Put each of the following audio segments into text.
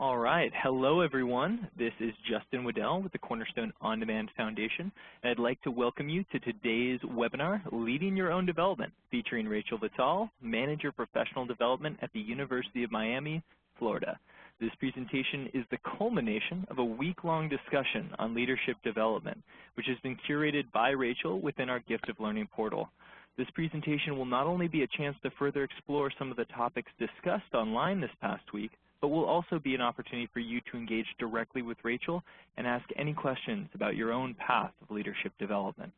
All right. Hello, everyone. This is Justin Waddell with the Cornerstone OnDemand Foundation, and I'd like to welcome you to today's webinar, Leading Your Own Development, featuring Rachel Vitale, Manager Professional Development at the University of Miami, Florida. This presentation is the culmination of a week-long discussion on leadership development, which has been curated by Rachel within our Gift of Learning portal. This presentation will not only be a chance to further explore some of the topics discussed online this past week, but will also be an opportunity for you to engage directly with Rachel and ask any questions about your own path of leadership development.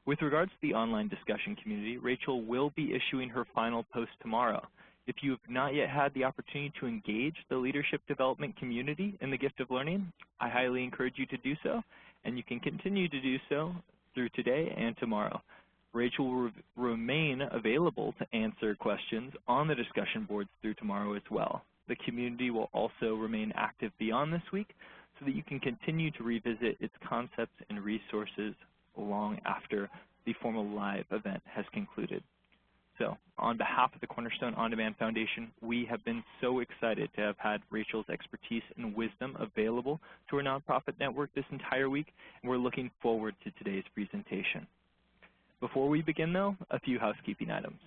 With regards to the online discussion community, Rachel will be issuing her final post tomorrow. If you have not yet had the opportunity to engage the leadership development community in the Gift of Learning, I highly encourage you to do so, and you can continue to do so through today and tomorrow. Rachel will remain available to answer questions on the discussion boards through tomorrow as well. The community will also remain active beyond this week so that you can continue to revisit its concepts and resources long after the formal live event has concluded. So, on behalf of the Cornerstone OnDemand Foundation, we have been so excited to have had Rachel's expertise and wisdom available to our nonprofit network this entire week, and we're looking forward to today's presentation. Before we begin, though, a few housekeeping items.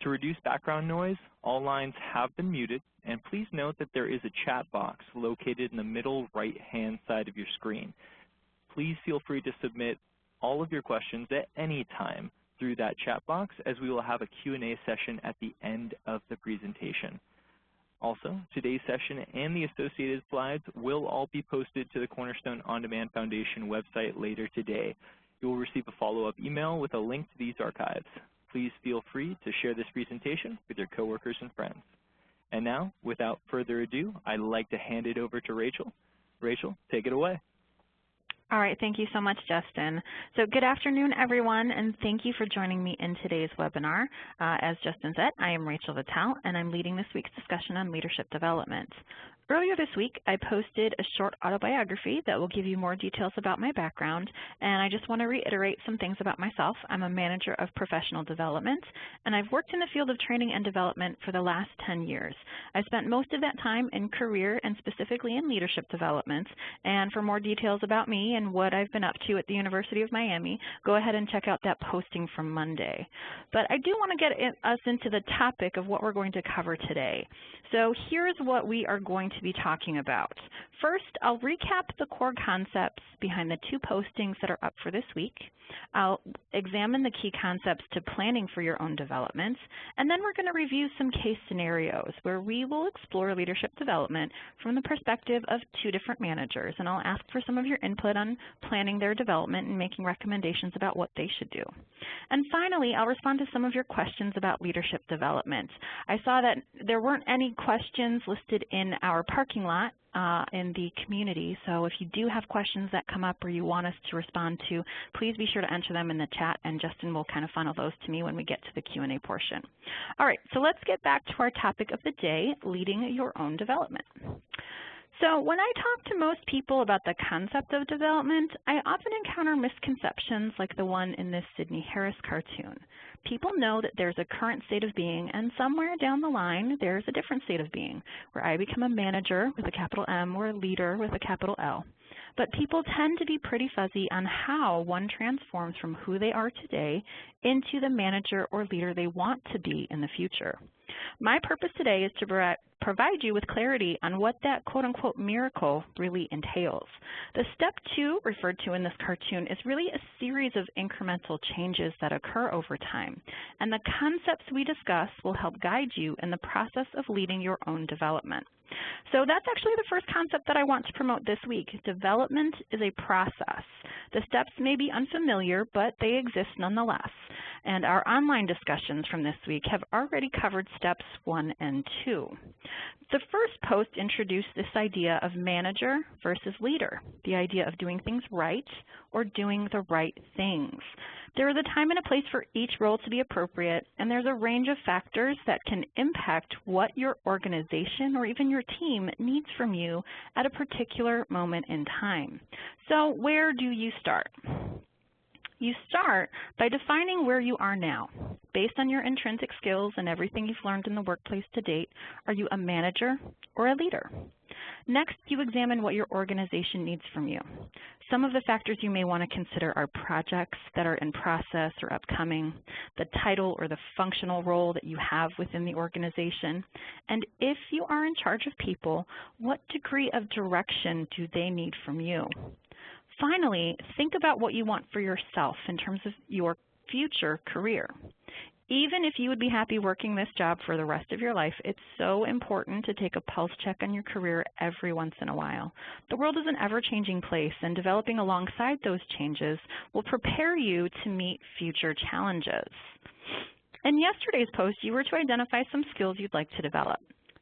To reduce background noise, all lines have been muted, and please note that there is a chat box located in the middle right-hand side of your screen. Please feel free to submit all of your questions at any time through that chat box, as we will have a Q&A session at the end of the presentation. Also, today's session and the associated slides will all be posted to the Cornerstone OnDemand Foundation website later today. You will receive a follow-up email with a link to these archives. Please feel free to share this presentation with your coworkers and friends. And now, without further ado, I'd like to hand it over to Rachel. Rachel, take it away. All right, thank you so much, Justin. So good afternoon, everyone, and thank you for joining me in today's webinar. As Justin said, I am Rachel Vitale, and I'm leading this week's discussion on leadership development. Earlier this week, I posted a short autobiography that will give you more details about my background, and I just want to reiterate some things about myself. I'm a manager of professional development, and I've worked in the field of training and development for the last 10 years. I spent most of that time in career and specifically in leadership development, and for more details about me and what I've been up to at the University of Miami, go ahead and check out that posting from Monday. But I do want to get us into the topic of what we're going to cover today. So here's what we are going to be talking about. First, I'll recap the core concepts behind the two postings that are up for this week. I'll examine the key concepts to planning for your own development, and then we're going to review some case scenarios where we will explore leadership development from the perspective of two different managers, and I'll ask for some of your input on planning their development and making recommendations about what they should do. And finally, I'll respond to some of your questions about leadership development. I saw that there weren't any questions listed in our parking lot in the community, so if you do have questions that come up or you want us to respond to, please be sure to enter them in the chat, and Justin will kind of funnel those to me when we get to the Q&A portion. All right, so let's get back to our topic of the day, leading your own development. So when I talk to most people about the concept of development, I often encounter misconceptions like the one in this Sidney Harris cartoon. People know that there's a current state of being, and somewhere down the line there's a different state of being, where I become a manager with a capital M or a leader with a capital L. But people tend to be pretty fuzzy on how one transforms from who they are today into the manager or leader they want to be in the future. My purpose today is to provide you with clarity on what that quote-unquote miracle really entails. The step 2 referred to in this cartoon is really a series of incremental changes that occur over time, and the concepts we discuss will help guide you in the process of leading your own development. So that's actually the first concept that I want to promote this week. Development is a process. The steps may be unfamiliar, but they exist nonetheless. And our online discussions from this week have already covered steps 1 and 2. The first post introduced this idea of manager versus leader, the idea of doing things right or doing the right things. There is a time and a place for each role to be appropriate, and there's a range of factors that can impact what your organization or even your team needs from you at a particular moment in time. So where do you start? You start by defining where you are now. Based on your intrinsic skills and everything you've learned in the workplace to date, are you a manager or a leader? Next, you examine what your organization needs from you. Some of the factors you may want to consider are projects that are in process or upcoming, the title or the functional role that you have within the organization, and if you are in charge of people, what degree of direction do they need from you? Finally, think about what you want for yourself in terms of your future career. Even if you would be happy working this job for the rest of your life, it's so important to take a pulse check on your career every once in a while. The world is an ever-changing place, and developing alongside those changes will prepare you to meet future challenges. In yesterday's post, you were to identify some skills you'd like to develop.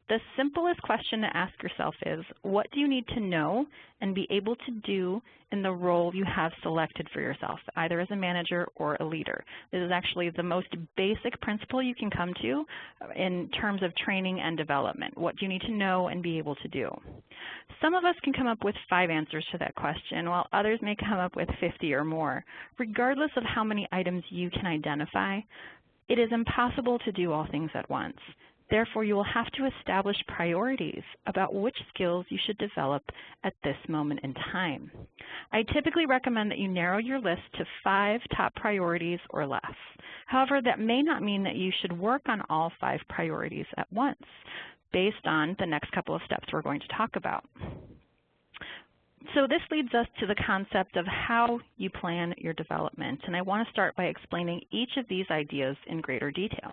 The simplest question to ask yourself is, what do you need to know and be able to do in the role you have selected for yourself, either as a manager or a leader? This is actually the most basic principle you can come to in terms of training and development. What do you need to know and be able to do? Some of us can come up with 5 answers to that question, while others may come up with 50 or more. Regardless of how many items you can identify, it is impossible to do all things at once. Therefore, you will have to establish priorities about which skills you should develop at this moment in time. I typically recommend that you narrow your list to 5 top priorities or less. However, that may not mean that you should work on all 5 priorities at once, based on the next couple of steps we're going to talk about. So this leads us to the concept of how you plan your development, and I want to start by explaining each of these ideas in greater detail.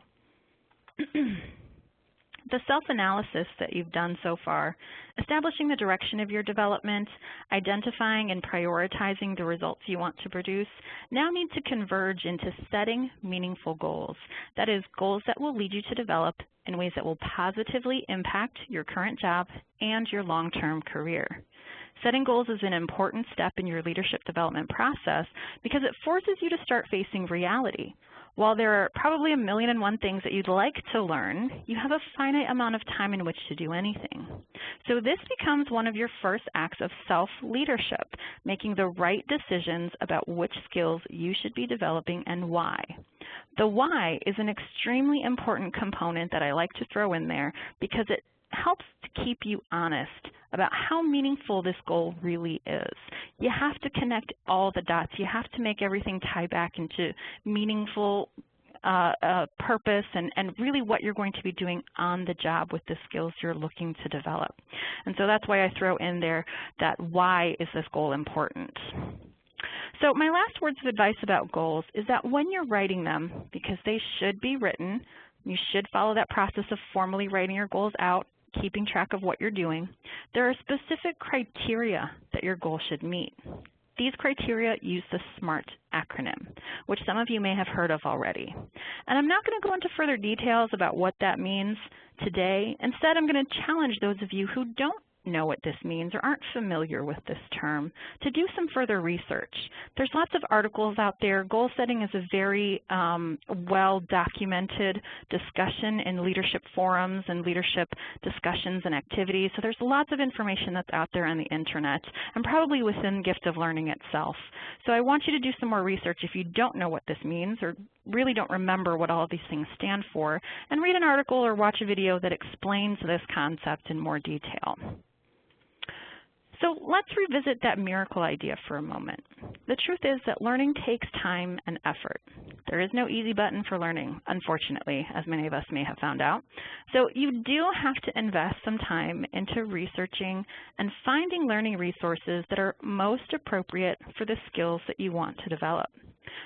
The self-analysis that you've done so far, establishing the direction of your development, identifying and prioritizing the results you want to produce, now need to converge into setting meaningful goals. That is, goals that will lead you to develop in ways that will positively impact your current job and your long-term career. Setting goals is an important step in your leadership development process because it forces you to start facing reality. While there are probably 1,000,001 things that you'd like to learn, you have a finite amount of time in which to do anything. So this becomes one of your first acts of self-leadership, making the right decisions about which skills you should be developing and why. The why is an extremely important component that I like to throw in there because it helps to keep you honest about how meaningful this goal really is. You have to connect all the dots. You have to make everything tie back into meaningful purpose and really what you're going to be doing on the job with the skills you're looking to develop. And so that's why I throw in there that why is this goal important. So my last words of advice about goals is that when you're writing them, because they should be written, you should follow that process of formally writing your goals out, keeping track of what you're doing. There are specific criteria that your goal should meet. These criteria use the SMART acronym, which some of you may have heard of already. And I'm not going to go into further details about what that means today. Instead, I'm going to challenge those of you who don't know what this means or aren't familiar with this term to do some further research. There's lots of articles out there. Goal setting is a very well-documented discussion in leadership forums and leadership discussions and activities. So there's lots of information that's out there on the internet and probably within Gift of Learning itself. So I want you to do some more research if you don't know what this means or really don't remember what all of these things stand for, and read an article or watch a video that explains this concept in more detail. So let's revisit that miracle idea for a moment. The truth is that learning takes time and effort. There is no easy button for learning, unfortunately, as many of us may have found out. So you do have to invest some time into researching and finding learning resources that are most appropriate for the skills that you want to develop.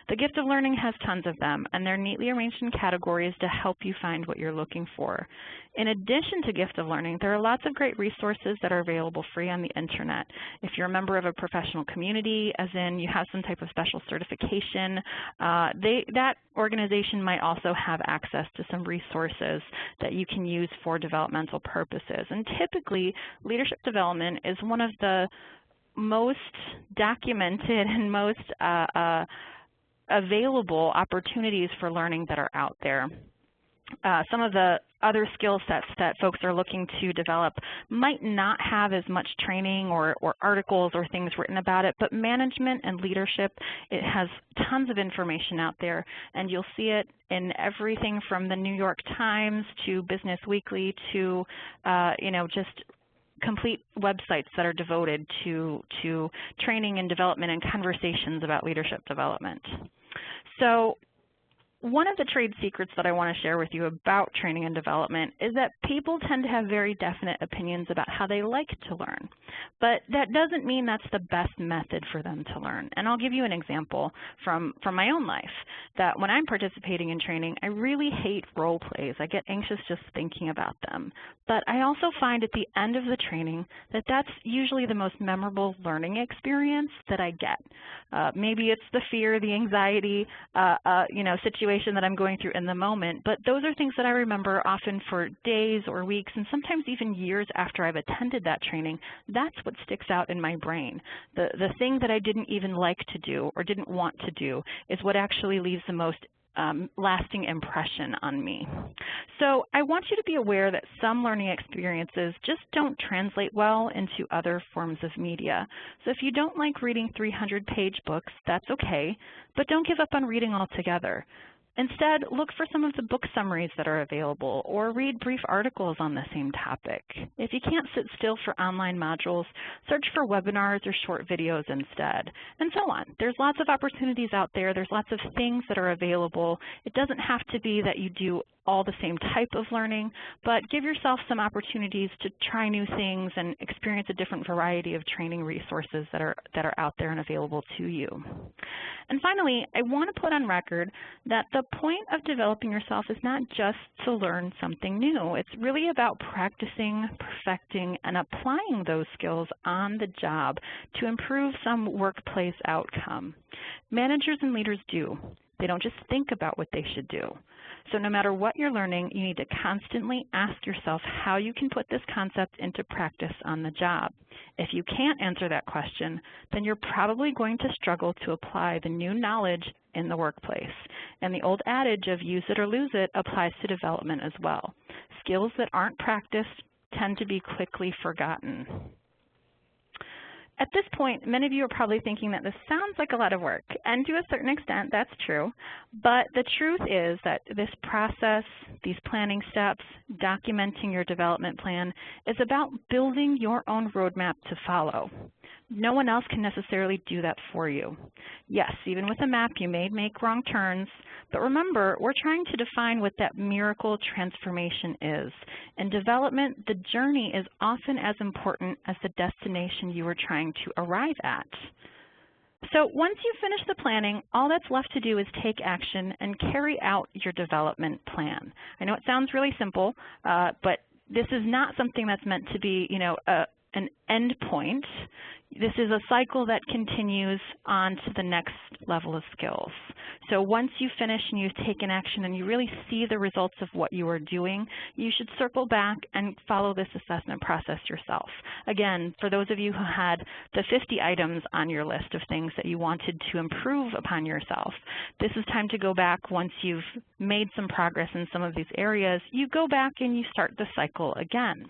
The Gift of Learning has tons of them, and they're neatly arranged in categories to help you find what you're looking for. In addition to Gift of Learning, there are lots of great resources that are available free on the internet. If you're a member of a professional community, as in you have some type of special certification, that organization might also have access to some resources that you can use for developmental purposes. And typically, leadership development is one of the most documented and most available opportunities for learning that are out there. Some of the other skill sets that folks are looking to develop might not have as much training or articles or things written about it, but management and leadership, it has tons of information out there, and you'll see it in everything from the New York Times to Business Weekly to, just complete websites that are devoted to training and development and conversations about leadership development. So one of the trade secrets that I want to share with you about training and development is that people tend to have very definite opinions about how they like to learn, but that doesn't mean that's the best method for them to learn. And I'll give you an example from my own life, that when I'm participating in training, I really hate role plays. I get anxious just thinking about them. But I also find at the end of the training that that's usually the most memorable learning experience that I get. Maybe it's the fear, the anxiety, situation that I'm going through in the moment, but those are things that I remember often for days or weeks and sometimes even years after I've attended that training. That's what sticks out in my brain. The thing that I didn't even like to do or didn't want to do is what actually leaves the most lasting impression on me. So I want you to be aware that some learning experiences just don't translate well into other forms of media. So if you don't like reading 300-page books, that's okay, but don't give up on reading altogether. Instead, look for some of the book summaries that are available or read brief articles on the same topic. If you can't sit still for online modules, search for webinars or short videos instead, and so on. There's lots of opportunities out there. There's lots of things that are available. It doesn't have to be that you do all the same type of learning, but give yourself some opportunities to try new things and experience a different variety of training resources that are out there and available to you. And finally, I want to put on record that the point of developing yourself is not just to learn something new. It's really about practicing, perfecting, and applying those skills on the job to improve some workplace outcome. Managers and leaders do. They don't just think about what they should do. So no matter what you're learning, you need to constantly ask yourself how you can put this concept into practice on the job. If you can't answer that question, then you're probably going to struggle to apply the new knowledge in the workplace. And the old adage of use it or lose it applies to development as well. Skills that aren't practiced tend to be quickly forgotten. At this point, many of you are probably thinking that this sounds like a lot of work, and to a certain extent, that's true. But the truth is that this process, these planning steps, documenting your development plan, is about building your own roadmap to follow. No one else can necessarily do that for you. Yes, even with a map, you may make wrong turns, but remember, we're trying to define what that miracle transformation is. In development, the journey is often as important as the destination you are trying to arrive at. So once you finish the planning, all that's left to do is take action and carry out your development plan. I know it sounds really simple, but this is not something that's meant to be, an end point. This is a cycle that continues on to the next level of skills. So once you finish and you've taken action and you really see the results of what you are doing, you should circle back and follow this assessment process yourself. Again, for those of you who had the 50 items on your list of things that you wanted to improve upon yourself, this is time to go back once you've made some progress in some of these areas. You go back and you start the cycle again.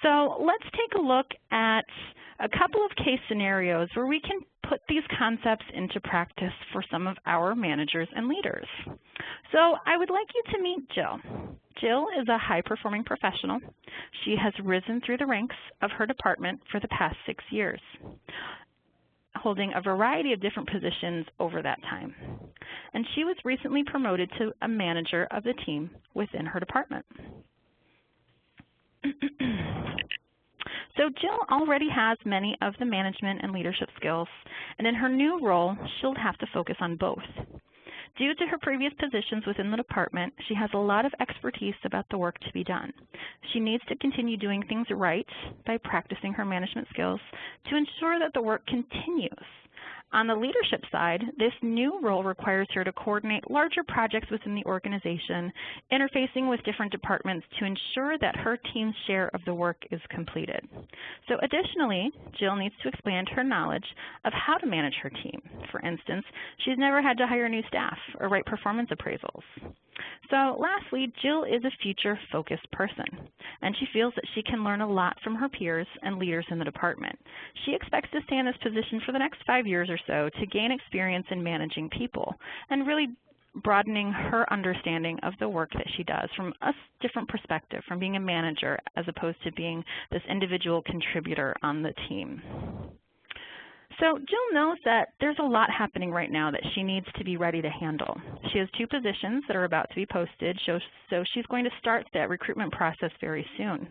So let's take a look at a couple of case scenarios where we can put these concepts into practice for some of our managers and leaders. So I would like you to meet Jill. Jill is a high-performing professional. She has risen through the ranks of her department for the past 6 years, holding a variety of different positions over that time. And she was recently promoted to a manager of the team within her department. So Jill already has many of the management and leadership skills, and in her new role, she'll have to focus on both. Due to her previous positions within the department, she has a lot of expertise about the work to be done. She needs to continue doing things right by practicing her management skills to ensure that the work continues. On the leadership side, this new role requires her to coordinate larger projects within the organization, interfacing with different departments to ensure that her team's share of the work is completed. So additionally, Jill needs to expand her knowledge of how to manage her team. For instance, she's never had to hire new staff or write performance appraisals. So lastly, Jill is a future-focused person, and she feels that she can learn a lot from her peers and leaders in the department. She expects to stay in this position for the next 5 years or so to gain experience in managing people and really broadening her understanding of the work that she does from a different perspective, from being a manager as opposed to being this individual contributor on the team. So Jill knows that there's a lot happening right now that she needs to be ready to handle. She has 2 positions that are about to be posted, so she's going to start that recruitment process very soon.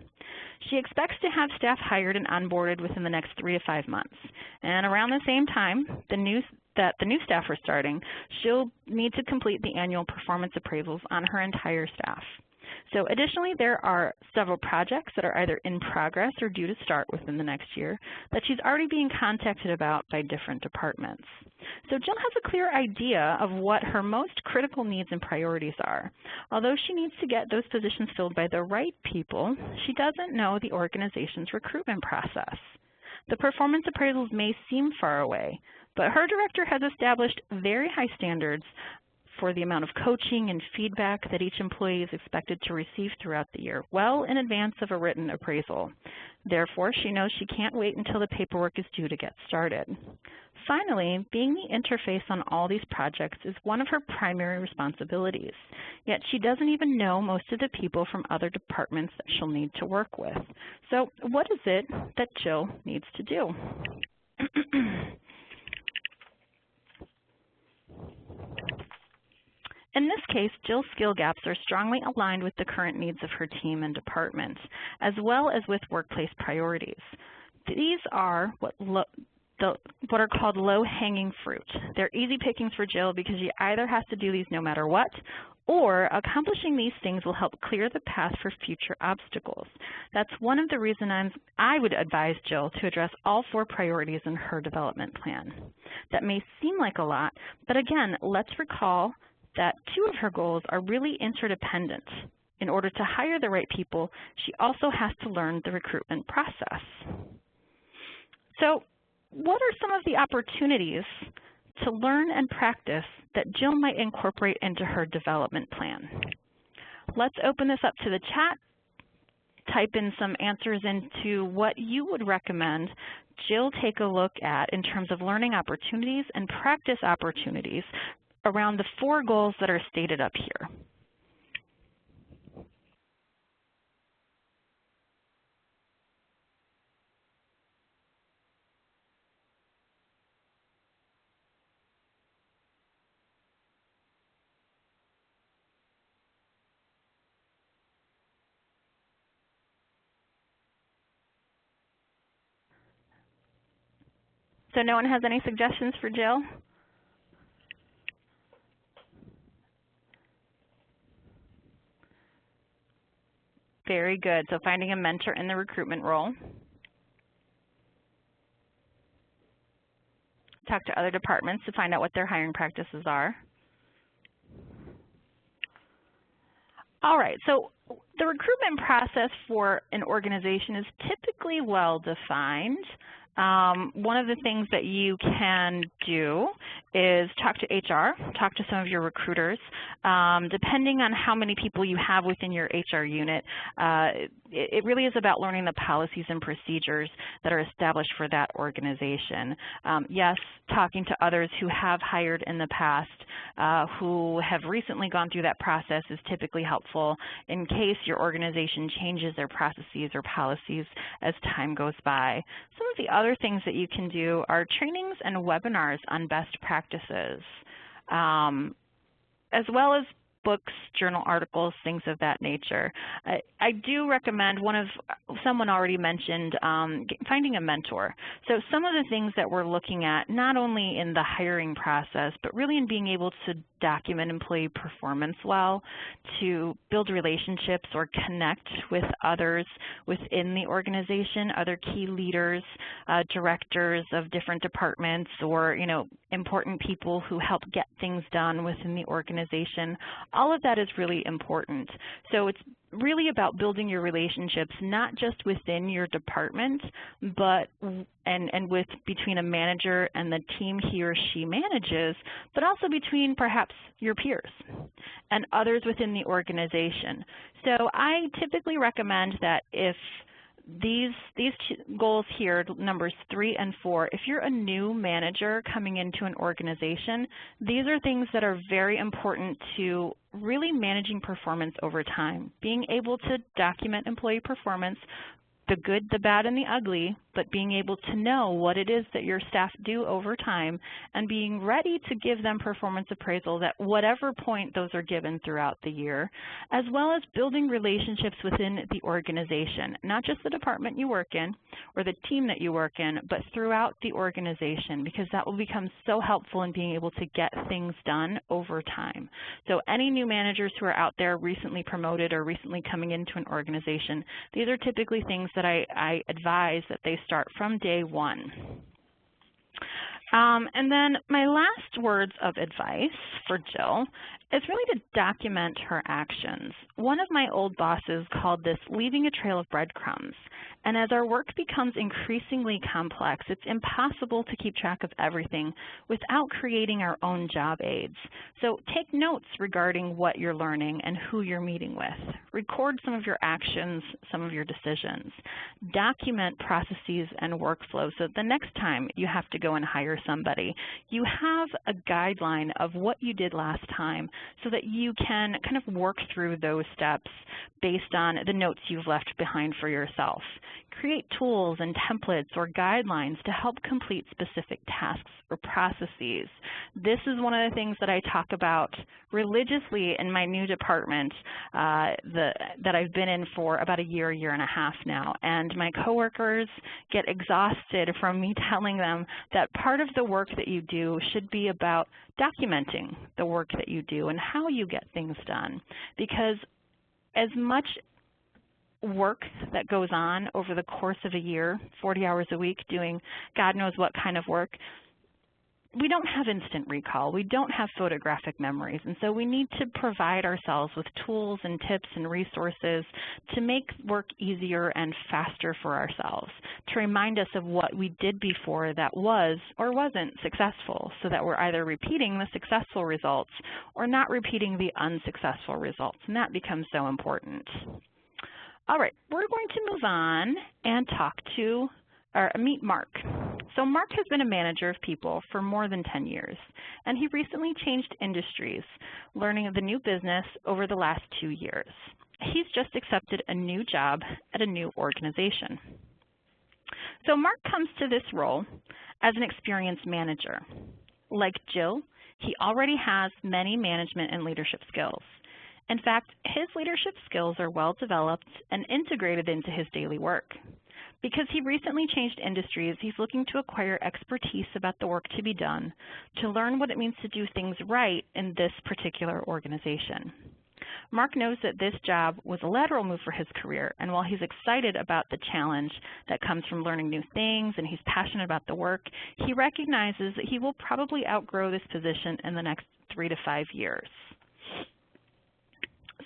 She expects to have staff hired and onboarded within the next 3 to 5 months. And around the same time the new staff are starting, she'll need to complete the annual performance appraisals on her entire staff. So additionally, there are several projects that are either in progress or due to start within the next year that she's already being contacted about by different departments. So Jill has a clear idea of what her most critical needs and priorities are. Although she needs to get those positions filled by the right people, she doesn't know the organization's recruitment process. The performance appraisals may seem far away, but her director has established very high standards for the amount of coaching and feedback that each employee is expected to receive throughout the year, well in advance of a written appraisal. Therefore, she knows she can't wait until the paperwork is due to get started. Finally, being the interface on all these projects is one of her primary responsibilities, yet she doesn't even know most of the people from other departments that she'll need to work with. So what is it that Jill needs to do? In this case, Jill's skill gaps are strongly aligned with the current needs of her team and department, as well as with workplace priorities. These are what are called low-hanging fruit. They're easy pickings for Jill because she either has to do these no matter what, or accomplishing these things will help clear the path for future obstacles. That's one of the reasons I would advise Jill to address all 4 priorities in her development plan. That may seem like a lot, but again, let's recall that 2 of her goals are really interdependent. In order to hire the right people, she also has to learn the recruitment process. So what are some of the opportunities to learn and practice that Jill might incorporate into her development plan? Let's open this up to the chat. Type in some answers into what you would recommend Jill take a look at in terms of learning opportunities and practice opportunities around the 4 goals that are stated up here. So no one has any suggestions for Jill? Very good. So finding a mentor in the recruitment role. Talk to other departments to find out what their hiring practices are. All right, so the recruitment process for an organization is typically well defined. One of the things that you can do is talk to HR, talk to some of your recruiters. Depending on how many people you have within your HR unit, it really is about learning the policies and procedures that are established for that organization. Yes, talking to others who have hired in the past, who have recently gone through that process is typically helpful in case your organization changes their processes or policies as time goes by. Some of the other things that you can do are trainings and webinars on best practices, as well as books, journal articles, things of that nature. I do recommend someone already mentioned finding a mentor. So some of the things that we're looking at, not only in the hiring process, but really in being able to document employee performance well, to build relationships or connect with others within the organization, other key leaders, directors of different departments, or important people who help get things done within the organization. All of that is really important. So it's really about building your relationships, not just within your department, but with between a manager and the team he or she manages, but also between perhaps your peers and others within the organization. So I typically recommend that if these goals here, numbers 3 and 4, if you're a new manager coming into an organization, these are things that are very important to really managing performance over time. Being able to document employee performance, the good, the bad, and the ugly, but being able to know what it is that your staff do over time and being ready to give them performance appraisals at whatever point those are given throughout the year, as well as building relationships within the organization, not just the department you work in or the team that you work in, but throughout the organization, because that will become so helpful in being able to get things done over time. So any new managers who are out there recently promoted or recently coming into an organization, these are typically things that I advise that they start from day one. And then my last words of advice for Jill is really to document her actions. One of my old bosses called this leaving a trail of breadcrumbs. And as our work becomes increasingly complex, it's impossible to keep track of everything without creating our own job aids. So take notes regarding what you're learning and who you're meeting with. Record some of your actions, some of your decisions. Document processes and workflows so that the next time you have to go and hire somebody, you have a guideline of what you did last time so that you can kind of work through those steps based on the notes you've left behind for yourself. Create tools and templates or guidelines to help complete specific tasks or processes. This is one of the things that I talk about religiously in my new department that I've been in for about a year and a half now. And my coworkers get exhausted from me telling them that part of the work that you do should be about documenting the work that you do and how you get things done. Because as much work that goes on over the course of a year, 40 hours a week doing God knows what kind of work, we don't have instant recall. We don't have photographic memories. And so we need to provide ourselves with tools and tips and resources to make work easier and faster for ourselves, to remind us of what we did before that was or wasn't successful, so that we're either repeating the successful results or not repeating the unsuccessful results. And that becomes so important. All right, we're going to move on and meet Mark. So Mark has been a manager of people for more than 10 years, and he recently changed industries, learning the new business over the last 2 years. He's just accepted a new job at a new organization. So Mark comes to this role as an experienced manager. Like Jill, he already has many management and leadership skills. In fact, his leadership skills are well developed and integrated into his daily work. Because he recently changed industries, he's looking to acquire expertise about the work to be done, to learn what it means to do things right in this particular organization. Mark knows that this job was a lateral move for his career, and while he's excited about the challenge that comes from learning new things and he's passionate about the work, he recognizes that he will probably outgrow this position in the next 3 to 5 years.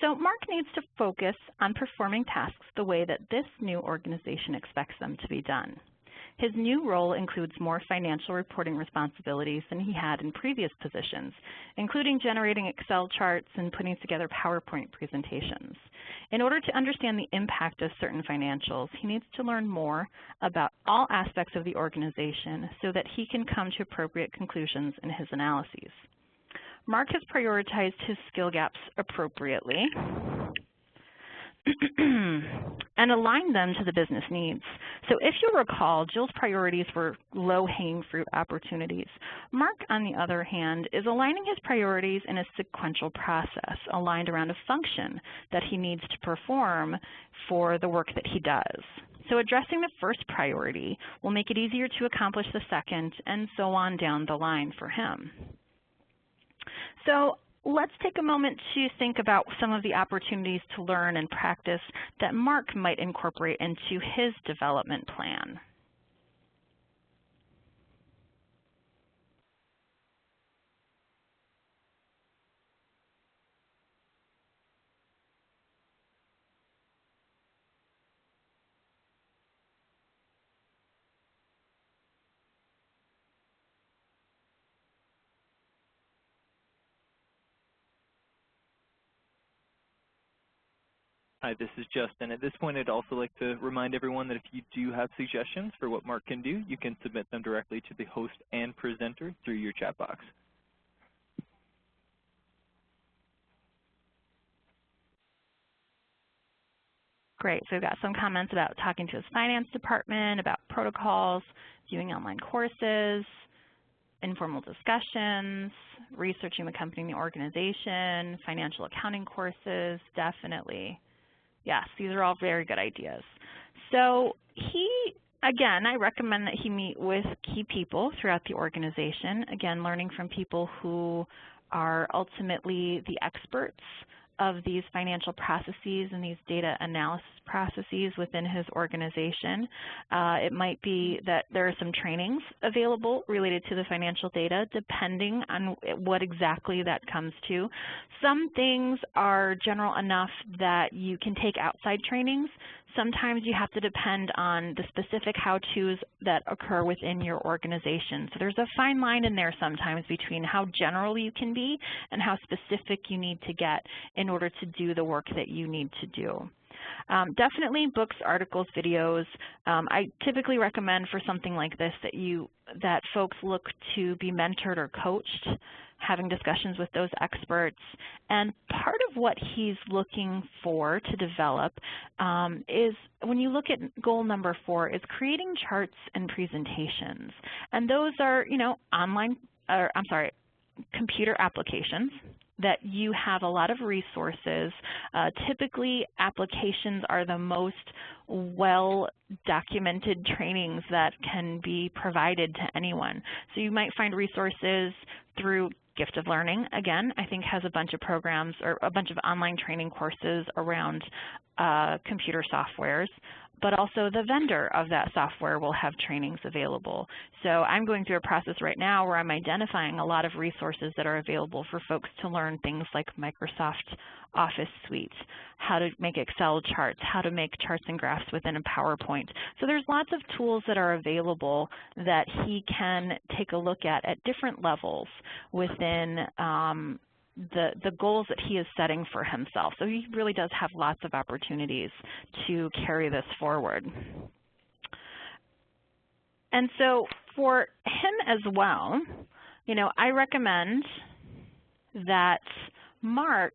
So Mark needs to focus on performing tasks the way that this new organization expects them to be done. His new role includes more financial reporting responsibilities than he had in previous positions, including generating Excel charts and putting together PowerPoint presentations. In order to understand the impact of certain financials, he needs to learn more about all aspects of the organization so that he can come to appropriate conclusions in his analyses. Mark has prioritized his skill gaps appropriately and aligned them to the business needs. So if you recall, Jill's priorities were low-hanging fruit opportunities. Mark, on the other hand, is aligning his priorities in a sequential process aligned around a function that he needs to perform for the work that he does. So addressing the first priority will make it easier to accomplish the second, and so on down the line for him. So let's take a moment to think about some of the opportunities to learn and practice that Mark might incorporate into his development plan. Hi, this is Justin. At this point, I'd also like to remind everyone that if you do have suggestions for what Mark can do, you can submit them directly to the host and presenter through your chat box. Great. So we've got some comments about talking to his finance department, about protocols, viewing online courses, informal discussions, researching the company and the organization, financial accounting courses, definitely. Yes, these are all very good ideas. So again, I recommend that he meet with key people throughout the organization, again, learning from people who are ultimately the experts of these financial processes and these data analysis processes within his organization. It might be that there are some trainings available related to the financial data, depending on what exactly that comes to. Some things are general enough that you can take outside trainings. Sometimes you have to depend on the specific how-tos that occur within your organization. So there's a fine line in there sometimes between how general you can be and how specific you need to get in order to do the work that you need to do. Definitely books, articles, videos. I typically recommend for something like this that folks look to be mentored or coached, having discussions with those experts. And part of what he's looking for to develop is, when you look at goal number 4, is creating charts and presentations. And those are, computer applications that you have a lot of resources. Typically, applications are the most well-documented trainings that can be provided to anyone. So you might find resources through Gift of Learning, again, I think has a bunch of programs or a bunch of online training courses around computer softwares, but also the vendor of that software will have trainings available. So I'm going through a process right now where I'm identifying a lot of resources that are available for folks to learn things like Microsoft Office Suite, how to make Excel charts, how to make charts and graphs within a PowerPoint. So there's lots of tools that are available that he can take a look at different levels within the goals that he is setting for himself. So he really does have lots of opportunities to carry this forward. And so for him as well, I recommend that Mark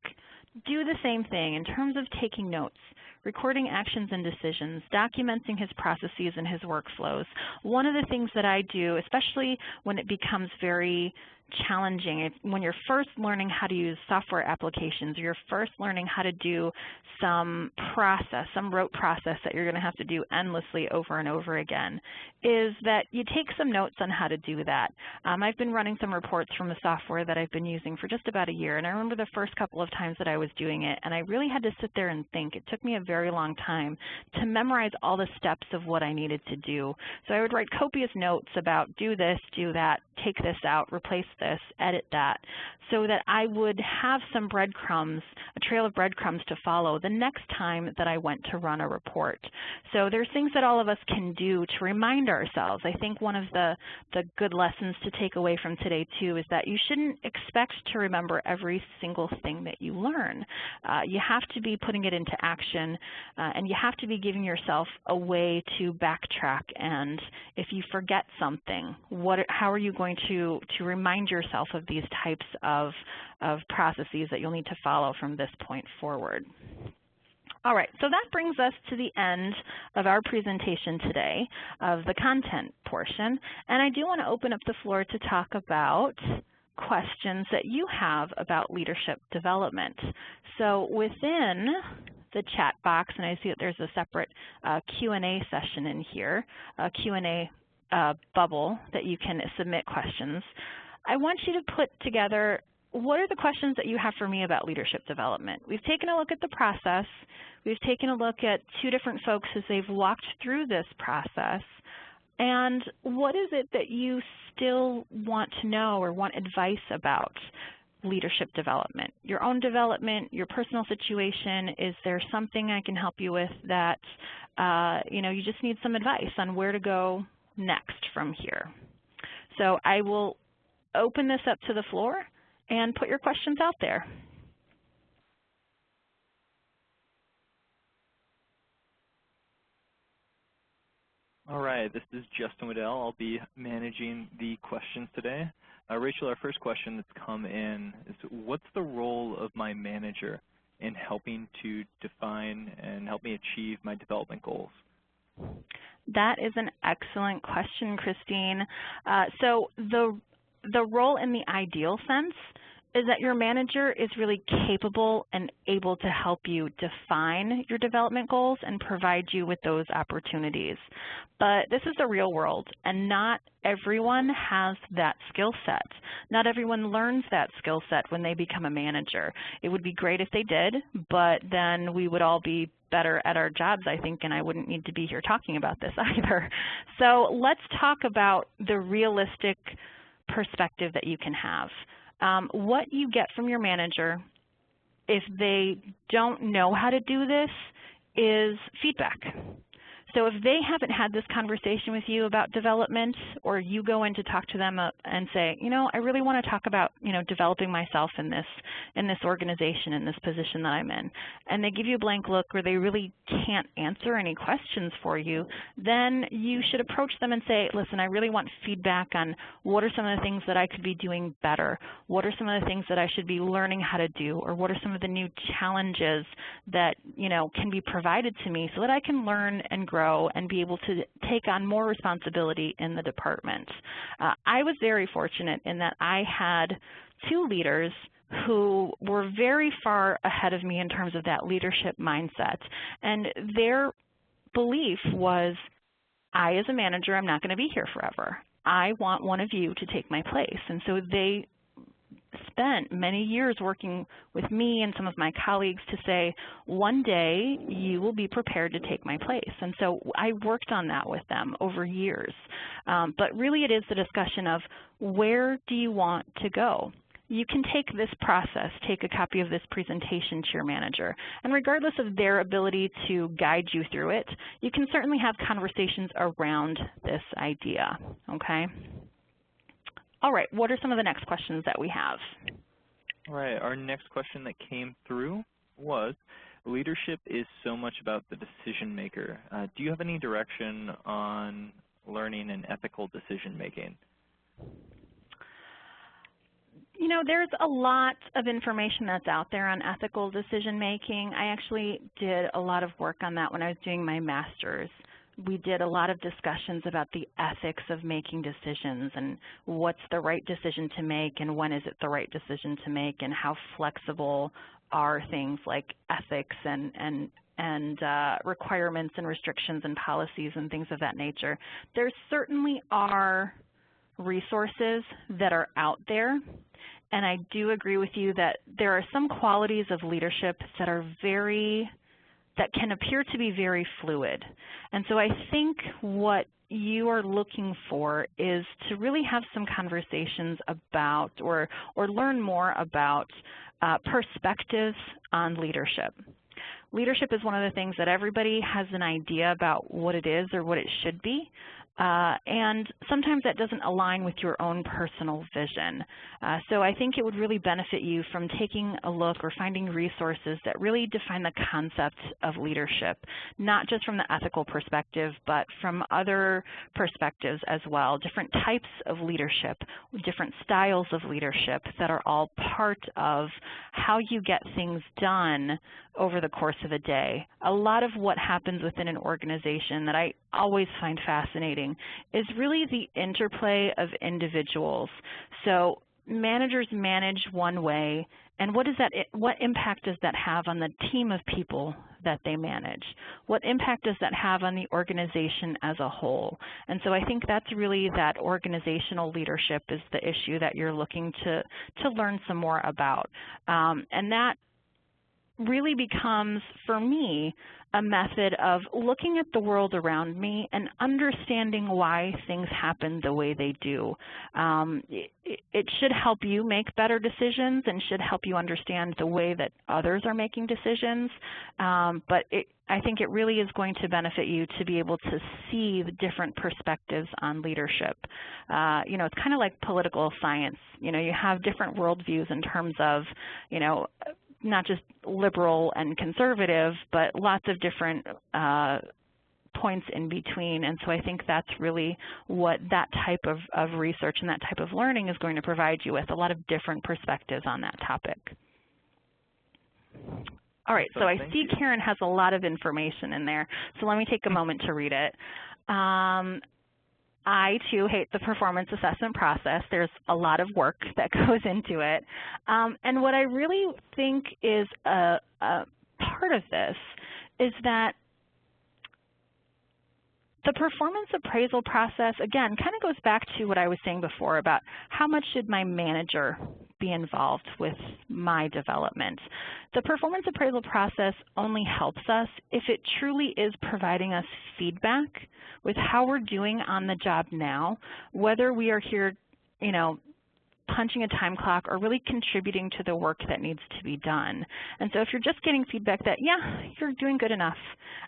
do the same thing in terms of taking notes, recording actions and decisions, documenting his processes and his workflows. One of the things that I do, especially when it becomes very challenging, when you're first learning how to use software applications, or you're first learning how to do some rote process that you're going to have to do endlessly over and over again, is that you take some notes on how to do that. I've been running some reports from the software that I've been using for just about a year, and I remember the first couple of times that I was doing it, and I really had to sit there and think. It took me a very long time to memorize all the steps of what I needed to do. So I would write copious notes about do this, do that, take this out, replace this, edit that, so that I would have some breadcrumbs, a trail of breadcrumbs to follow the next time that I went to run a report. So there's things that all of us can do to remind ourselves. I think one of the good lessons to take away from today too is that you shouldn't expect to remember every single thing that you learn. You have to be putting it into action, and you have to be giving yourself a way to backtrack. And if you forget something, how are you going to remind yourself of these types of processes that you'll need to follow from this point forward? All right, so that brings us to the end of our presentation today of the content portion. And I do want to open up the floor to talk about questions that you have about leadership development. So within the chat box, and I see that there's a separate Q&A session in here, a Q&A bubble that you can submit questions. I want you to put together, what are the questions that you have for me about leadership development? We've taken a look at the process. We've taken a look at 2 different folks as they've walked through this process. And what is it that you still want to know or want advice about leadership development? Your own development, your personal situation. Is there something I can help you with that you just need some advice on where to go next from here? So I will open this up to the floor and put your questions out there. All right, this is Justin Waddell. I'll be managing the questions today. Rachel, our first question that's come in is, what's the role of my manager in helping to define and help me achieve my development goals? That is an excellent question, Christine. So the role in the ideal sense is that your manager is really capable and able to help you define your development goals and provide you with those opportunities. But this is the real world, and not everyone has that skill set. Not everyone learns that skill set when they become a manager. It would be great if they did, but then we would all be better at our jobs, I think, and I wouldn't need to be here talking about this either. So let's talk about the realistic perspective that you can have. What you get from your manager, if they don't know how to do this, is feedback. So if they haven't had this conversation with you about development, or you go in to talk to them and say, you know, I really want to talk about, you know, developing myself in this organization, in this position that I'm in, and they give you a blank look, or they really can't answer any questions for you, then you should approach them and say, listen, I really want feedback on what are some of the things that I could be doing better, what are some of the things that I should be learning how to do, or what are some of the new challenges that, you know, can be provided to me so that I can learn and grow and be able to take on more responsibility in the department. I was very fortunate in that I had two leaders who were very far ahead of me in terms of that leadership mindset. And their belief was, I as a manager, I'm not going to be here forever. I want one of you to take my place. And so they spent many years working with me and some of my colleagues to say, one day you will be prepared to take my place. And so I worked on that with them over years. But really it is the discussion of, where do you want to go? You can take this process, take a copy of this presentation to your manager, and regardless of their ability to guide you through it, you can certainly have conversations around this idea, okay? All right, what are some of the next questions that we have? All right, our next question that came through was, leadership is so much about the decision maker. Do you have any direction on learning and ethical decision making? You know, there's a lot of information that's out there on ethical decision making. I actually did a lot of work on that when I was doing my master's. We did a lot of discussions about the ethics of making decisions and what's the right decision to make and when is it the right decision to make, and how flexible are things like ethics and requirements and restrictions and policies and things of that nature. There certainly are resources that are out there, and I do agree with you that there are some qualities of leadership that can appear to be very fluid. And so I think what you are looking for is to really have some conversations about or learn more about perspectives on leadership. Leadership is one of the things that everybody has an idea about what it is or what it should be. And sometimes that doesn't align with your own personal vision. So I think it would really benefit you from taking a look or finding resources that really define the concept of leadership, not just from the ethical perspective, but from other perspectives as well, different types of leadership, different styles of leadership that are all part of how you get things done over the course of a day. A lot of what happens within an organization that I always find fascinating is really the interplay of individuals. So managers manage one way, and what impact does that have on the team of people that they manage? What impact does that have on the organization as a whole? And so I think that's really that organizational leadership is the issue that you're looking to learn some more about. And that really becomes, for me, a method of looking at the world around me and understanding why things happen the way they do. It should help you make better decisions and should help you understand the way that others are making decisions, but I think it really is going to benefit you to be able to see the different perspectives on leadership. You know, it's kind of like political science. You know, you have different worldviews in terms of, you know, not just liberal and conservative, but lots of different points in between. And so I think that's really what that type of research and that type of learning is going to provide you with, a lot of different perspectives on that topic. All right, so I see Karen has a lot of information in there, so let me take a moment to read it. I, too, hate the performance assessment process. There's a lot of work that goes into it. And what I really think is a part of this is that the performance appraisal process, again, kind of goes back to what I was saying before about how much should my manager be involved with my development. The performance appraisal process only helps us if it truly is providing us feedback with how we're doing on the job now, whether we are here, you know, punching a time clock or really contributing to the work that needs to be done. And so if you're just getting feedback that, yeah, you're doing good enough,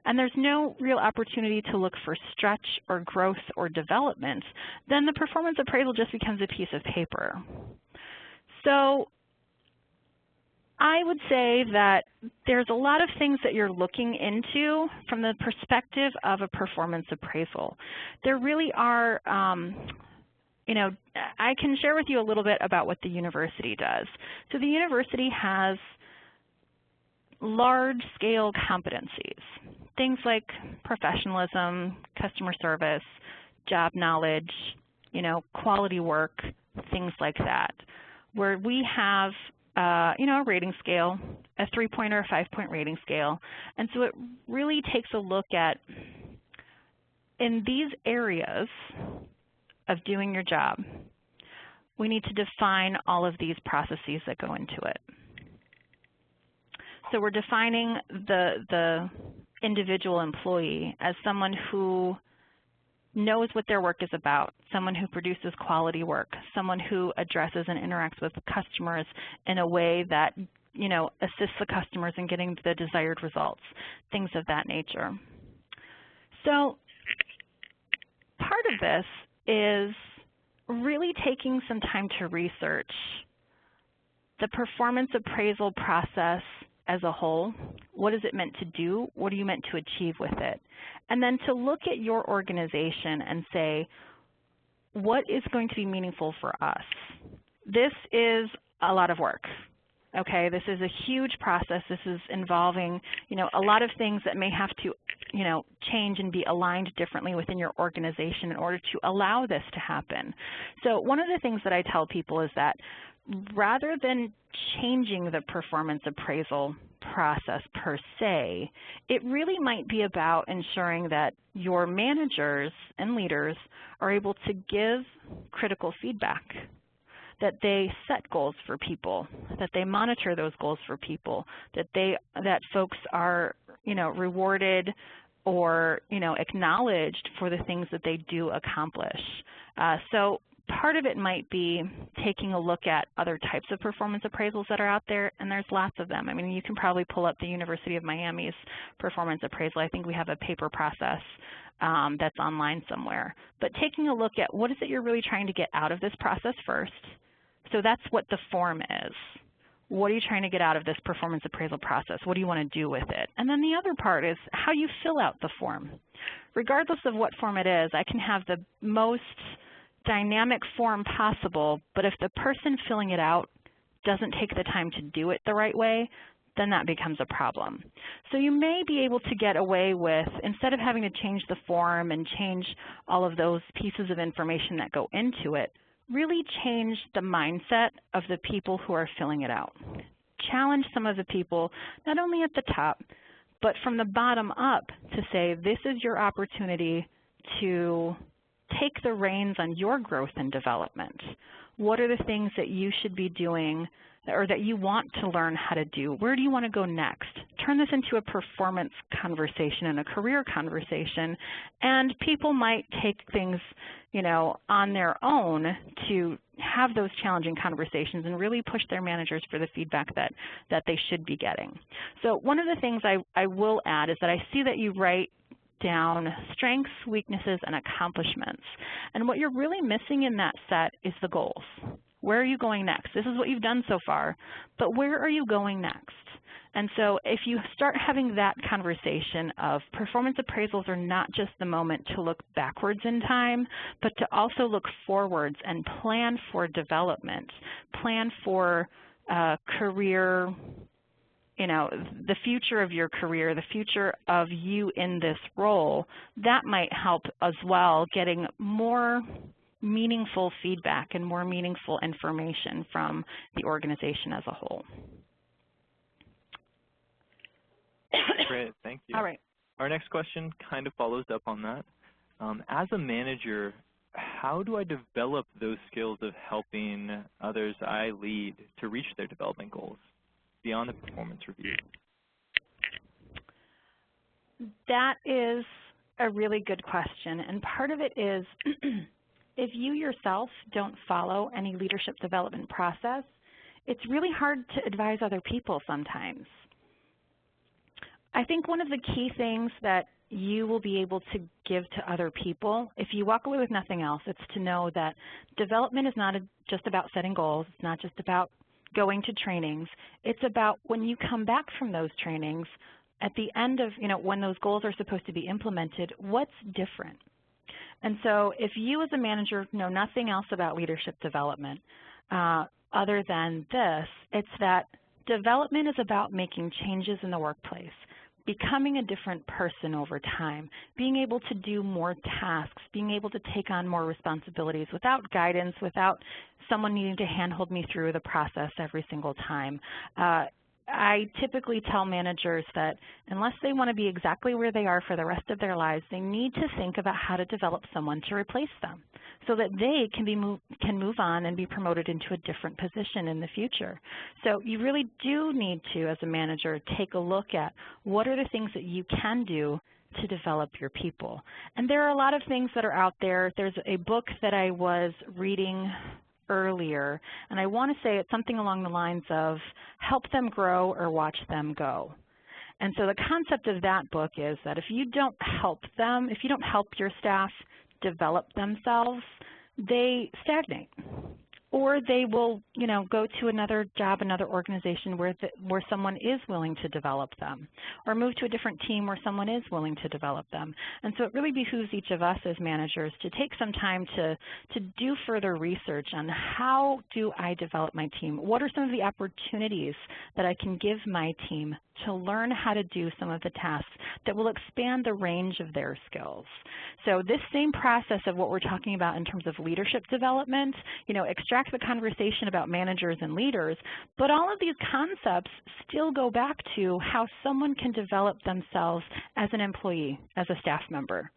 and there's no real opportunity to look for stretch or growth or development, then the performance appraisal just becomes a piece of paper. So I would say that there's a lot of things that you're looking into from the perspective of a performance appraisal. There really are you know, I can share with you a little bit about what the university does. So the university has large-scale competencies, things like professionalism, customer service, job knowledge, you know, quality work, things like that, where we have you know, a rating scale, a 3-point or a 5-point rating scale. And so it really takes a look at, in these areas of doing your job, we need to define all of these processes that go into it. So we're defining the individual employee as someone who knows what their work is about, someone who produces quality work, someone who addresses and interacts with the customers in a way that, you know, assists the customers in getting the desired results, things of that nature. So part of this is really taking some time to research the performance appraisal process as a whole. What is it meant to do? What are you meant to achieve with it? And then to look at your organization and say, what is going to be meaningful for us? This is a lot of work. Okay, this is a huge process. This is involving, you know, a lot of things that may have to, you know, change and be aligned differently within your organization in order to allow this to happen. So one of the things that I tell people is that rather than changing the performance appraisal process per se, it really might be about ensuring that your managers and leaders are able to give critical feedback, that they set goals for people, that they monitor those goals for people, that folks are, you know, rewarded or, you know, acknowledged for the things that they do accomplish. So part of it might be taking a look at other types of performance appraisals that are out there, and there's lots of them. I mean, you can probably pull up the University of Miami's performance appraisal. I think we have a paper process that's online somewhere. But taking a look at what is it you're really trying to get out of this process first. So that's what the form is. What are you trying to get out of this performance appraisal process? What do you want to do with it? And then the other part is how you fill out the form. Regardless of what form it is, I can have the most dynamic form possible, but if the person filling it out doesn't take the time to do it the right way, then that becomes a problem. So you may be able to get away with, instead of having to change the form and change all of those pieces of information that go into it, really change the mindset of the people who are filling it out. Challenge some of the people, not only at the top, but from the bottom up to say, this is your opportunity to take the reins on your growth and development. What are the things that you should be doing or that you want to learn how to do? Where do you want to go next? Turn this into a performance conversation and a career conversation, and people might take things, you know, on their own to have those challenging conversations and really push their managers for the feedback that they should be getting. So one of the things I will add is that I see that you write down strengths, weaknesses, and accomplishments. And what you're really missing in that set is the goals. Where are you going next? This is what you've done so far, but where are you going next? And so if you start having that conversation of performance appraisals are not just the moment to look backwards in time, but to also look forwards and plan for development, plan for career, the future of your career, the future of you in this role, that might help as well, getting more meaningful feedback and more meaningful information from the organization as a whole. Great, thank you. All right. Our next question kind of follows up on that. As a manager, how do I develop those skills of helping others I lead to reach their development goals beyond the performance review? That is a really good question, and part of it is if you yourself don't follow any leadership development process, it's really hard to advise other people sometimes. I think one of the key things that you will be able to give to other people, if you walk away with nothing else, it's to know that development is not just about setting goals. It's not just about going to trainings. It's about when you come back from those trainings, at the end of, when those goals are supposed to be implemented, what's different? And so if you as a manager know nothing else about leadership development other than this, it's that development is about making changes in the workplace, becoming a different person over time, being able to do more tasks, being able to take on more responsibilities without guidance, without someone needing to handhold me through the process every single time. I typically tell managers that unless they want to be exactly where they are for the rest of their lives, they need to think about how to develop someone to replace them so that they can move on and be promoted into a different position in the future. So you really do need to, as a manager, take a look at what are the things that you can do to develop your people. And there are a lot of things that are out there. There's a book that I was reading earlier, and I want to say it's something along the lines of help them grow or watch them go. And so the concept of that book is that if you don't help them, if you don't help your staff develop themselves, they stagnate. Or they will, go to another job, another organization where someone is willing to develop them, or move to a different team where someone is willing to develop them. And so it really behooves each of us as managers to take some time to do further research on how do I develop my team? What are some of the opportunities that I can give my team to learn how to do some of the tasks that will expand the range of their skills? So this same process of what we're talking about in terms of leadership development, extract the conversation about managers and leaders, but all of these concepts still go back to how someone can develop themselves as an employee, as a staff member.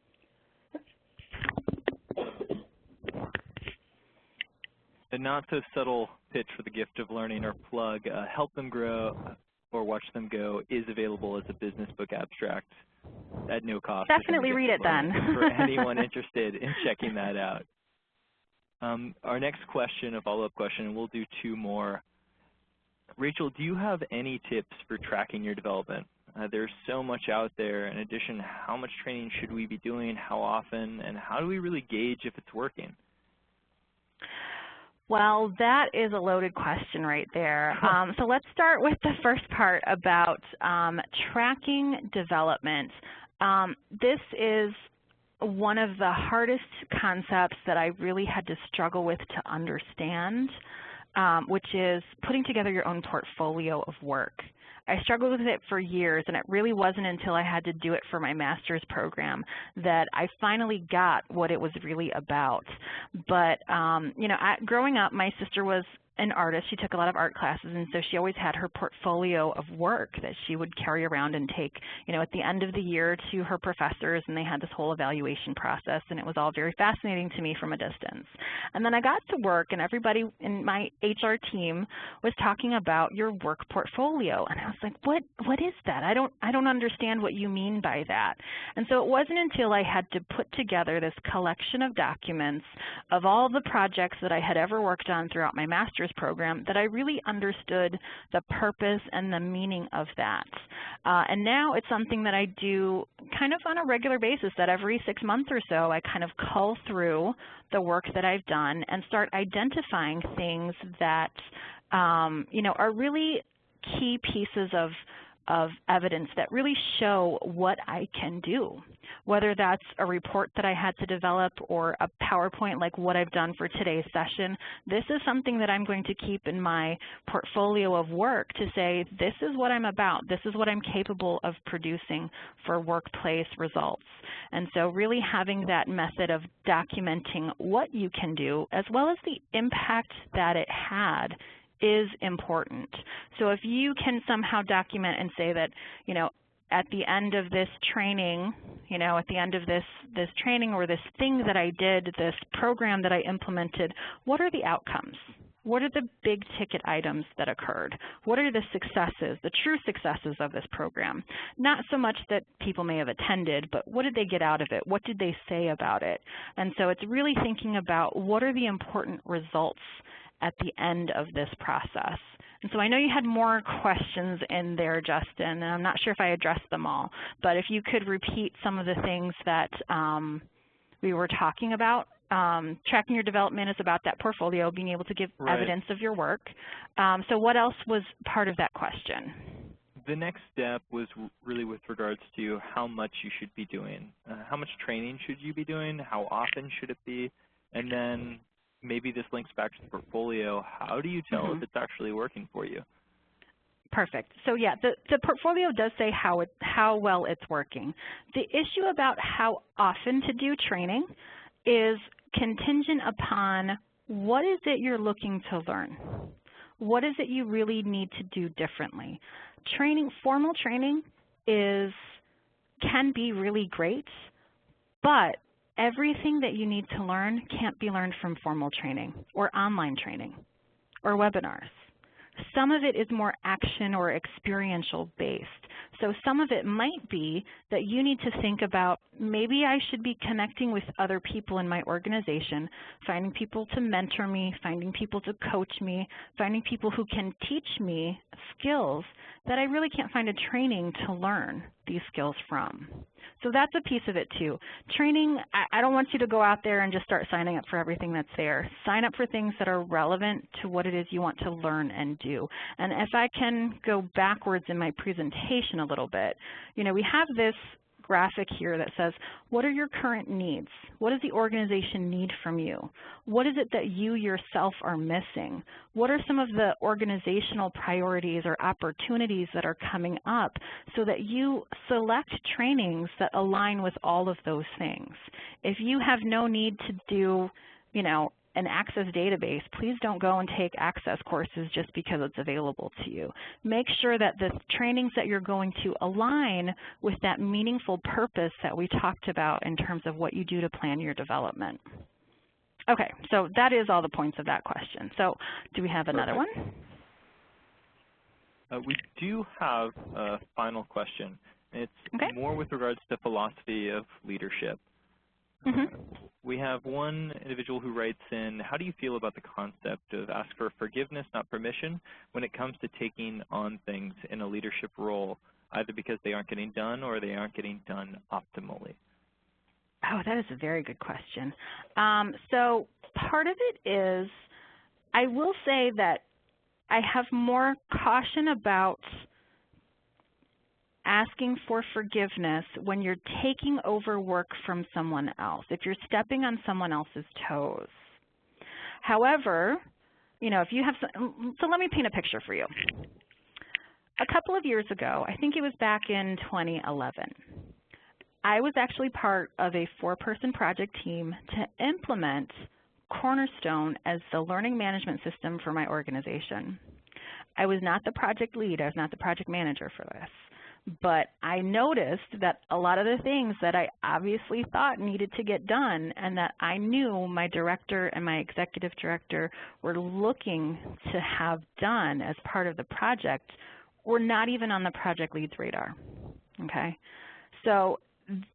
The not-so-subtle pitch for the gift of learning or plug, help them grow or watch them go, is available as a business book abstract at no cost. Definitely read it then. For anyone interested in checking that out. Our next question, a follow-up question, and we'll do two more. Rachel, do you have any tips for tracking your development? There's so much out there. In addition, how much training should we be doing, how often, and how do we really gauge if it's working? Well, that is a loaded question right there. So let's start with the first part about tracking development. This is one of the hardest concepts that I really had to struggle with to understand, which is putting together your own portfolio of work. I struggled with it for years, and it really wasn't until I had to do it for my master's program that I finally got what it was really about. But, growing up, my sister was an artist. She took a lot of art classes, and so she always had her portfolio of work that she would carry around and take, at the end of the year to her professors, and they had this whole evaluation process, and it was all very fascinating to me from a distance. And then I got to work, and everybody in my HR team was talking about your work portfolio, and I was like, what is that? I don't understand what you mean by that. And so it wasn't until I had to put together this collection of documents of all the projects that I had ever worked on throughout my master's program that I really understood the purpose and the meaning of that. And now it's something that I do kind of on a regular basis, that every 6 months or so I kind of cull through the work that I've done and start identifying things that are really key pieces of evidence that really show what I can do, whether that's a report that I had to develop or a PowerPoint like what I've done for today's session. This is something that I'm going to keep in my portfolio of work to say, this is what I'm about, this is what I'm capable of producing for workplace results. And so really having that method of documenting what you can do as well as the impact that it had is important. So if you can somehow document and say that, at the end of this training, at the end of this training or this thing that I did, this program that I implemented, what are the outcomes? What are the big ticket items that occurred? What are the successes, the true successes of this program? Not so much that people may have attended, but what did they get out of it? What did they say about it? And so it's really thinking about what are the important results at the end of this process. And so I know you had more questions in there, Justin, and I'm not sure if I addressed them all, but if you could repeat some of the things that we were talking about. Tracking your development is about that portfolio, being able to give evidence of your work. So what else was part of that question? The next step was really with regards to how much you should be doing. How much training should you be doing? How often should it be? And then maybe this links back to the portfolio. How do you tell if it's actually working for you? Perfect. So yeah, the portfolio does say how well it's working. The issue about how often to do training is contingent upon what is it you're looking to learn? What is it you really need to do differently? Formal training can be really great, but everything that you need to learn can't be learned from formal training or online training or webinars. Some of it is more action or experiential based. So some of it might be that you need to think about, maybe I should be connecting with other people in my organization, finding people to mentor me, finding people to coach me, finding people who can teach me skills that I really can't find a training to learn these skills from. So that's a piece of it too. Training, I don't want you to go out there and just start signing up for everything that's there. Sign up for things that are relevant to what it is you want to learn and do. And if I can go backwards in my presentation a little bit, we have this graphic here that says, what are your current needs? What does the organization need from you? What is it that you yourself are missing? What are some of the organizational priorities or opportunities that are coming up so that you select trainings that align with all of those things? If you have no need to do, an Access database, please don't go and take Access courses just because it's available to you. Make sure that the trainings that you're going to align with that meaningful purpose that we talked about in terms of what you do to plan your development. Okay, so that is all the points of that question. So do we have another one? We do have a final question. It's more with regards to philosophy of leadership. We have one individual who writes in, how do you feel about the concept of ask for forgiveness, not permission, when it comes to taking on things in a leadership role, either because they aren't getting done or they aren't getting done optimally? Oh, that is a very good question. So part of it is, I will say that I have more caution about asking for forgiveness when you're taking over work from someone else, if you're stepping on someone else's toes. However, if you have so let me paint a picture for you. A couple of years ago, I think it was back in 2011, I was actually part of a 4-person project team to implement Cornerstone as the learning management system for my organization. I was not the project lead, I was not the project manager for this. But I noticed that a lot of the things that I obviously thought needed to get done and that I knew my director and my executive director were looking to have done as part of the project were not even on the project lead's radar, okay? So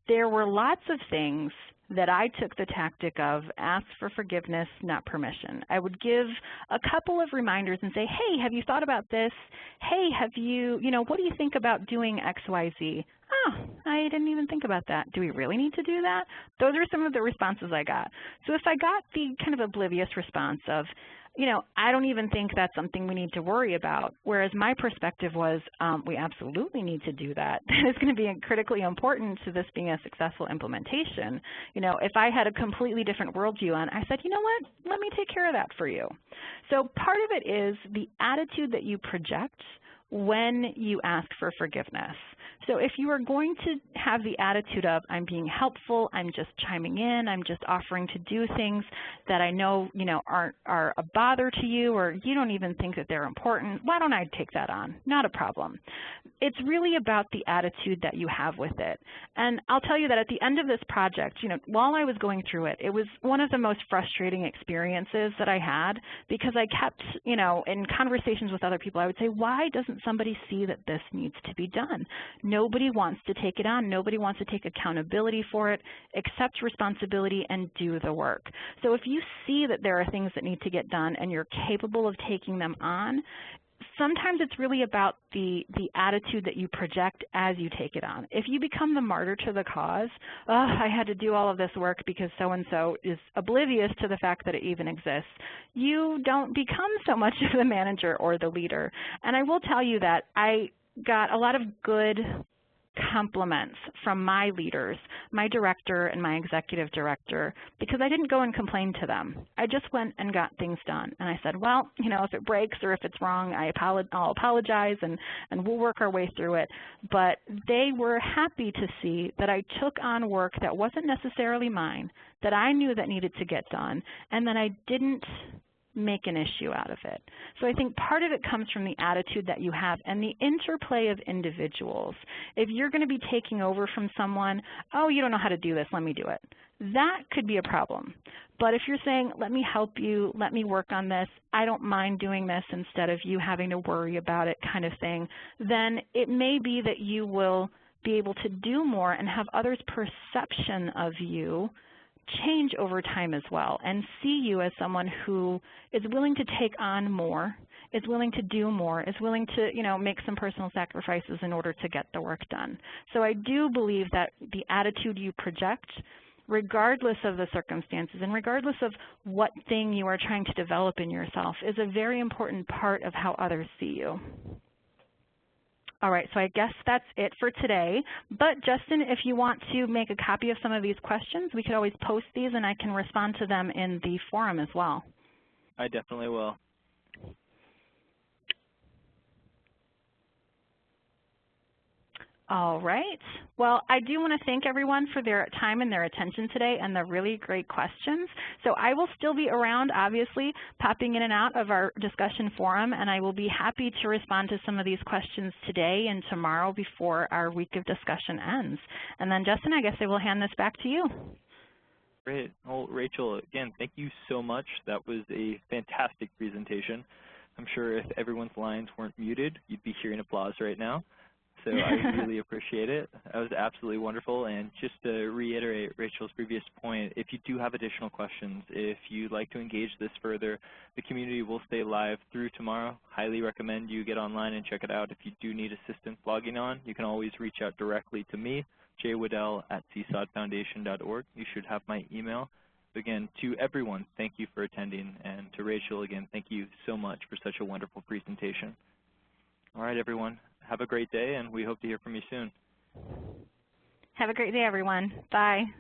there were lots of things that I took the tactic of ask for forgiveness, not permission. I would give a couple of reminders and say, hey, have you thought about this? Hey, what do you think about doing X, Y, Z? Oh, I didn't even think about that. Do we really need to do that? Those are some of the responses I got. So if I got the kind of oblivious response of, I don't even think that's something we need to worry about, whereas my perspective was, we absolutely need to do that. It's going to be critically important to this being a successful implementation. If I had a completely different worldview on, I said, you know what, let me take care of that for you. So part of it is the attitude that you project when you ask for forgiveness. So if you are going to have the attitude of, I'm being helpful, I'm just chiming in, I'm just offering to do things that I know, are a bother to you, or you don't even think that they're important, why don't I take that on? Not a problem. It's really about the attitude that you have with it. And I'll tell you that at the end of this project, while I was going through it, it was one of the most frustrating experiences that I had, because I kept, in conversations with other people, I would say, why doesn't somebody see that this needs to be done? Nobody wants to take it on. Nobody wants to take accountability for it, accept responsibility, and do the work. So if you see that there are things that need to get done and you're capable of taking them on, sometimes it's really about the attitude that you project as you take it on. If you become the martyr to the cause, I had to do all of this work because so-and-so is oblivious to the fact that it even exists, you don't become so much of the manager or the leader. And I will tell you that I got a lot of good compliments from my leaders, my director and my executive director, because I didn't go and complain to them. I just went and got things done. And I said, well, if it breaks or if it's wrong, I'll apologize and we'll work our way through it. But they were happy to see that I took on work that wasn't necessarily mine, that I knew that needed to get done, and that I didn't make an issue out of it. So I think part of it comes from the attitude that you have and the interplay of individuals. If you're going to be taking over from someone, oh, you don't know how to do this, let me do it. That could be a problem. But if you're saying, let me help you, let me work on this, I don't mind doing this instead of you having to worry about it kind of thing, then it may be that you will be able to do more and have others' perception of you change over time as well, and see you as someone who is willing to take on more, is willing to do more, is willing to, make some personal sacrifices in order to get the work done. So I do believe that the attitude you project, regardless of the circumstances and regardless of what thing you are trying to develop in yourself, is a very important part of how others see you. All right, so I guess that's it for today. But Justin, if you want to make a copy of some of these questions, we could always post these and I can respond to them in the forum as well. I definitely will. All right. Well, I do want to thank everyone for their time and their attention today and the really great questions. So I will still be around, obviously, popping in and out of our discussion forum, and I will be happy to respond to some of these questions today and tomorrow before our week of discussion ends. And then, Justin, I guess I will hand this back to you. Great. Well, Rachel, again, thank you so much. That was a fantastic presentation. I'm sure if everyone's lines weren't muted, you'd be hearing applause right now. So I really appreciate it. That was absolutely wonderful. And just to reiterate Rachel's previous point, if you do have additional questions, if you'd like to engage this further, the community will stay live through tomorrow. Highly recommend you get online and check it out. If you do need assistance logging on, you can always reach out directly to me, jwaddell@csodfoundation.org. You should have my email. Again, to everyone, thank you for attending. And to Rachel, again, thank you so much for such a wonderful presentation. All right, everyone. Have a great day, and we hope to hear from you soon. Have a great day, everyone. Bye.